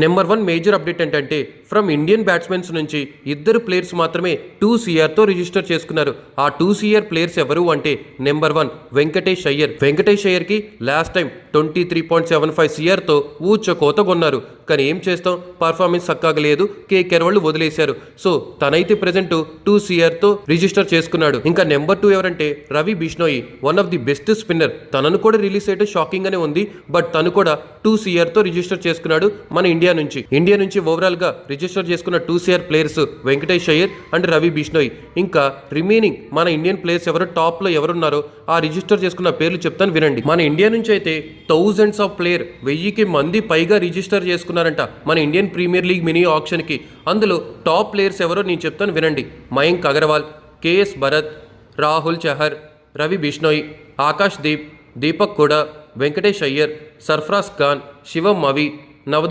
Number 1 major update ఏంటంటే from Indian batsmen నుంచి ఇద్దరు ప్లేయర్స్ మాత్రమే 2 CR తో రిజిస్టర్ చేసుకున్నారు. ఆ 2 CR ప్లేయర్స్ ఎవరు అంటే నెంబర్ 1 వెంకటేష్ అయ్యర్. వెంకటేష్ అయ్యర్ కి లాస్ట్ టైం 23.75 CR తో ఊచకోత కొన్నారు. కానీ ఏం చేస్తాం, పర్ఫార్మెన్స్ చక్కగా లేదు, కేకేఆర్ వాళ్ళు వదిలేశారు. సో తనైతే ప్రెజెంట్ 2 CR తో రిజిస్టర్ చేసుకున్నాడు. ఇంకా నెంబర్ 2 ఎవరంటే Ravi Bishnoi, one of the best spinner. తనను కూడా రిలీజ్ అయితే షాకింగ్ గానే ఉంది. బట్ తను కూడా 2 CR తో రిజిస్టర్ చేసుకున్నాడు మన ఇండియా నుంచి ఓవరాల్ గా రిజిస్టర్ చేసుకున్న 2 CR players Venkatesh Iyer and Ravi Bishnoi. ఇంకా రిమైనింగ్ మన ఇండియన్ ప్లేయర్స్ ఎవరు టాప్ లో ఎవరున్నారో ఆ రిజిస్టర్ చేసుకున్న పేర్లు చెప్తాను వినండి. మన ఇండియా నుంచి అయితే థౌజండ్స్ ఆఫ్ ప్లేయర్ 1000కి మంది పైగా రిజిస్టర్ చేసుకున్నారంట మన Indian premier league mini option కి. అందులో టాప్ ప్లేయర్స్ ఎవరో నేను చెప్తాను వినండి. మయాంక్ అగర్వాల్, KS భరత్, రాహుల్ చహర్, రవి బిష్ణోయి, ఆకాష్ దీప్, దీపక్ కూడా, వెంకటేష్ అయ్యర్, సర్ఫరాజ్ ఖాన్, శివం మవి, నవదీప్